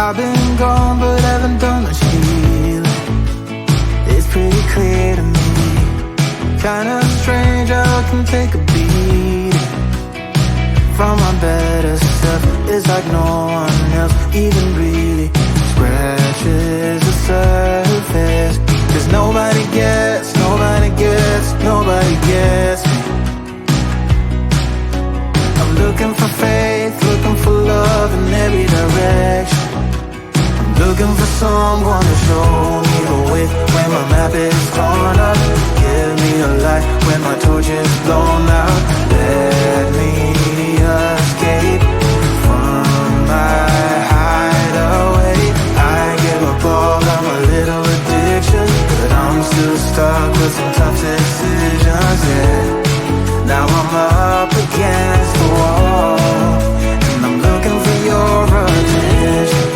I've been gone but haven't done much healing. It's pretty clear to me, kinda strange how I can take a beating from my better self. It's like no one else even really scratches the surface. 'Cause nobody gets me. I'm looking for faith, looking for love in every direction. I'm looking for someone to show me the way when my map is torn up. Give me a light when my torch is blown out. Let me escape from my hideaway. I give up all of my little addictions, but I'm still stuck with some tough decisions, yeah. Now I'm up against the wall, and I'm looking for your attention.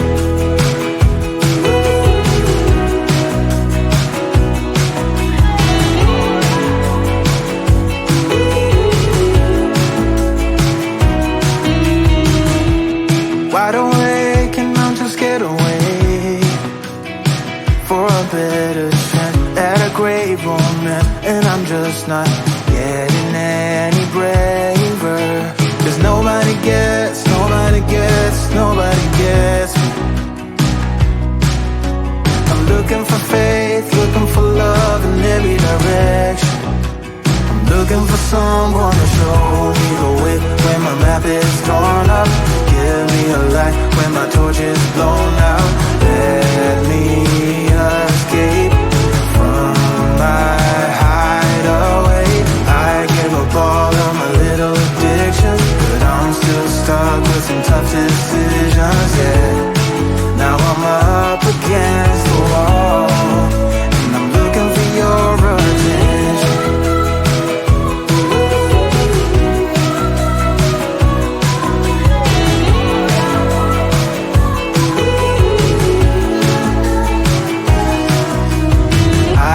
Wide awake and I'm too scared away for a better chance at a great romance, and I'm just not getting any braver. 'Cause nobody gets me. I'm looking for faith, looking for love in every direction. I'm looking for someone to show me the way when my map is torn up. Give me a light when my torch is blown out. Let me escape from my hideaway. I give up all of my little addictions, but I'm still stuck with some tough decisions, yeah. Now I'm up against the wall, and I'm looking for your attention.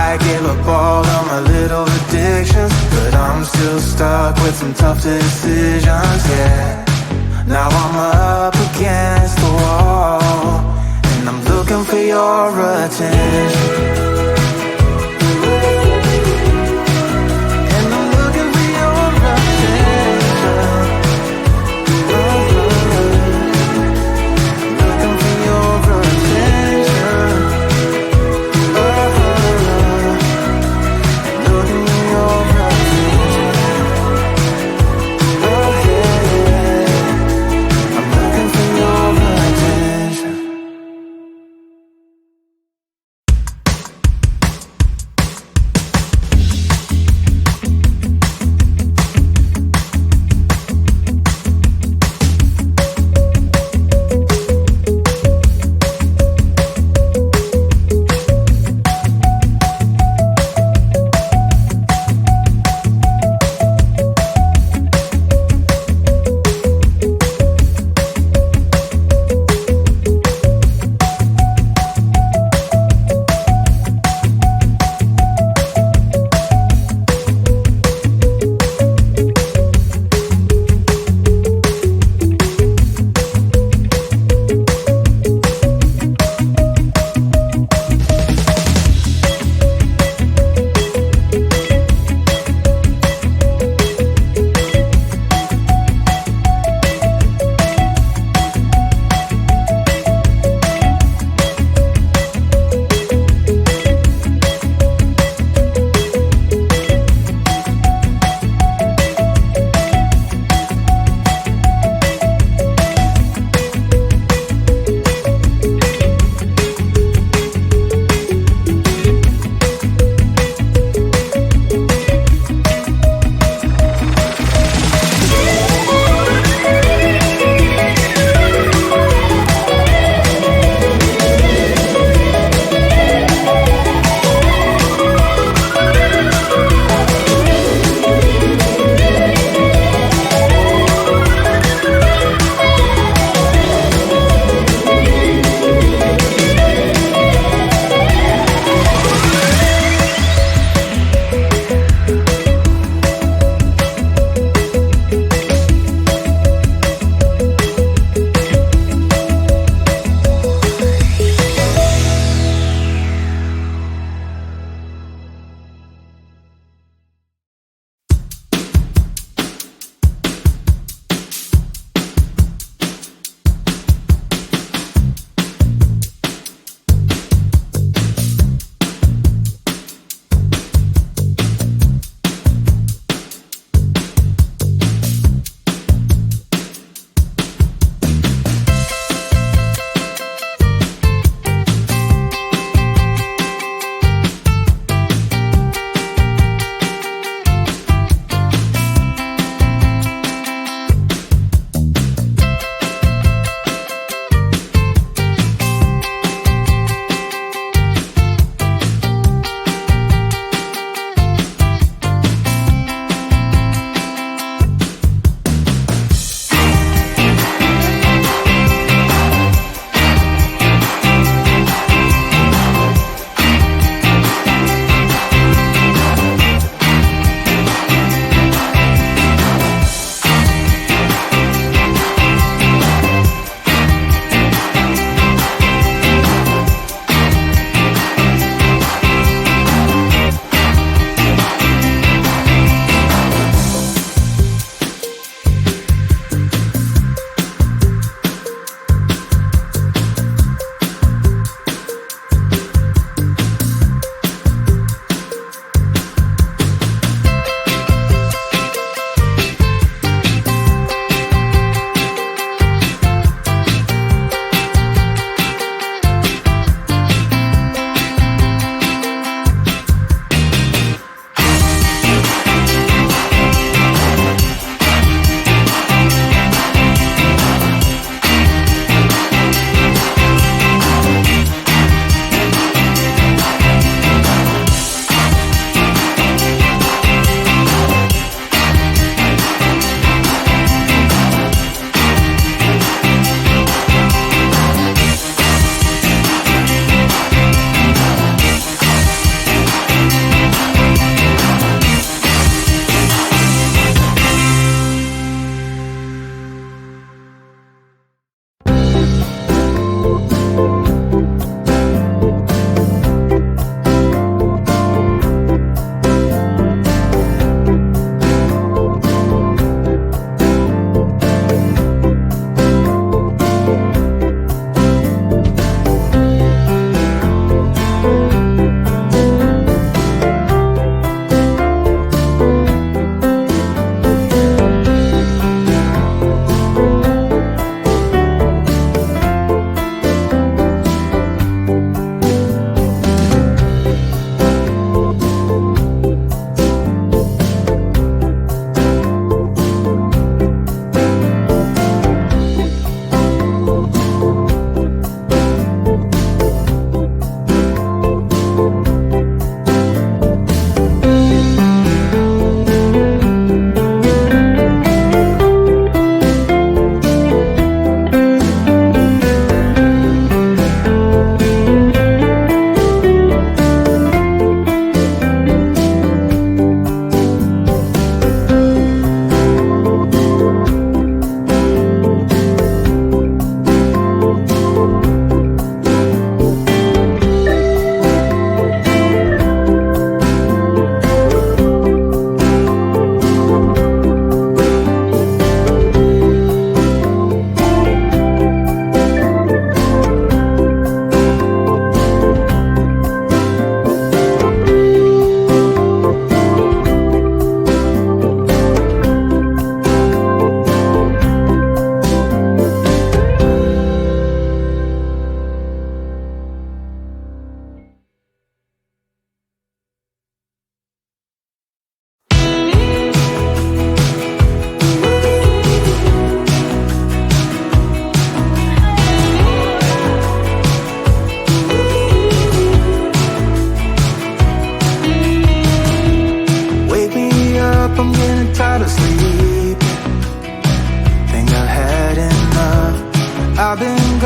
I give up all of my little addictions, but I'm still stuck with some tough decisions, yeah. Now I'm up against the wall, and I'm looking for your attention. And I'm looking for your attention. Looking for your attention. Looking for your attention. Oh yeah, I'm looking for your attention.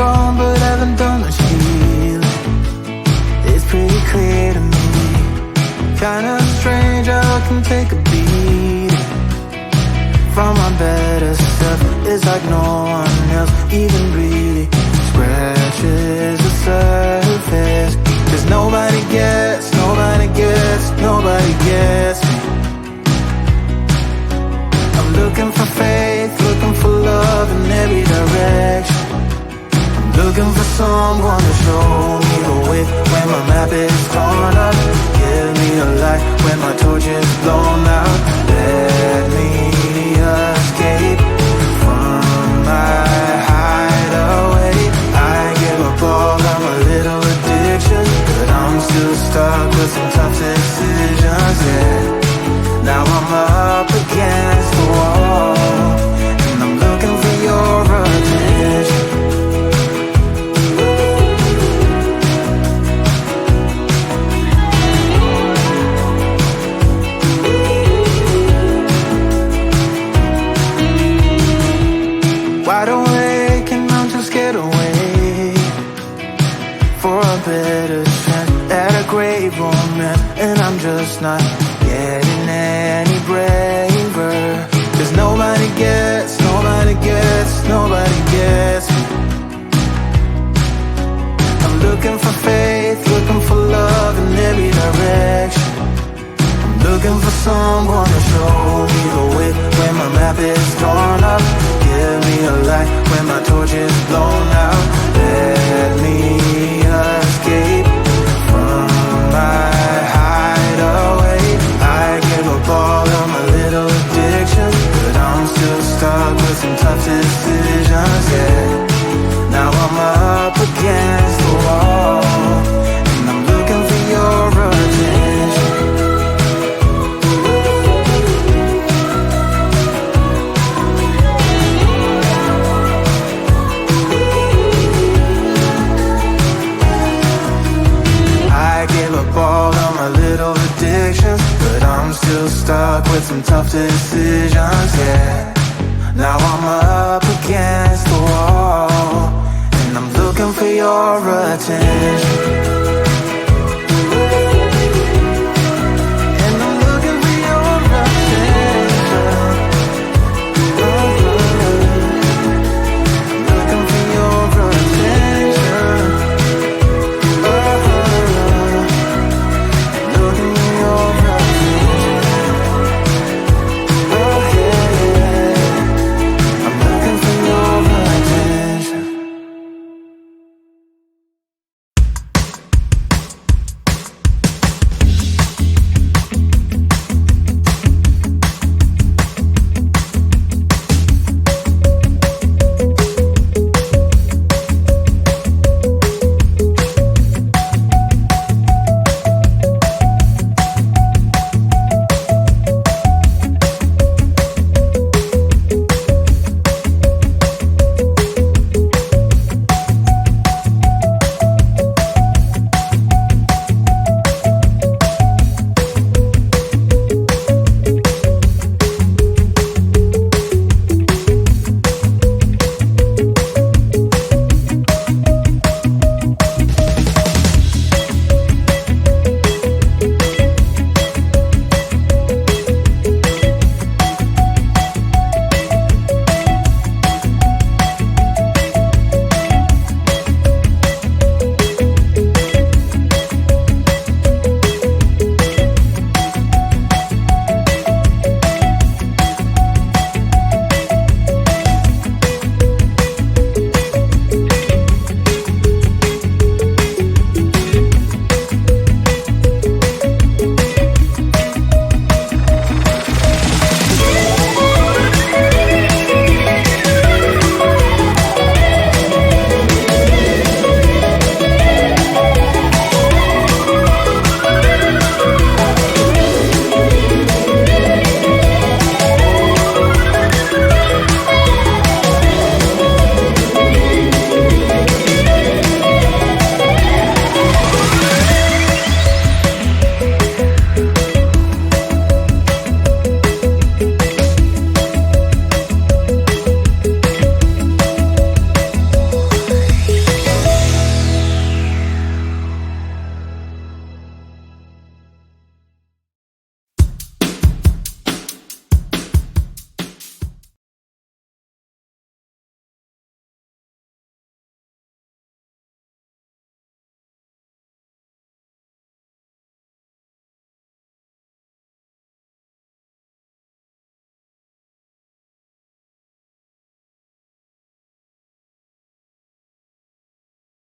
wrong but haven't done much healing. It's pretty clear to me, kinda strange how I can take a beating from my better self. It's like no one else even really scratches the surface. 'Cause nobody gets me. I'm looking for faith, looking for love in every direction. I'm looking for someone to show me the way when my map is torn up. Give me a light when my torch is blown out. Let me escape from my hideaway. I give up all of my little addictions, but I'm still stuck with some tough decisions, yeah. Now I'm up against the wall, and I'm looking for your attention. Wide awake and I'm too scared away for a better chance at a great romance, and I'm just not getting any braver. 'Cause nobody gets me. I'm looking for faith, looking for love in every direction. I'm looking for someone to show me the way when my map is torn up. Give me a light when my torch is blown out. Let me escape from my hideaway. I give up all of my little addictions, but I'm still stuck with some tough decisions, yeah. Now I'm up against the wall, and I'm looking for your attention. I give up all of my little addictions, but I'm still stuck with some tough decisions, yeah. Now I'm up against the wall, and I'm looking for your attention.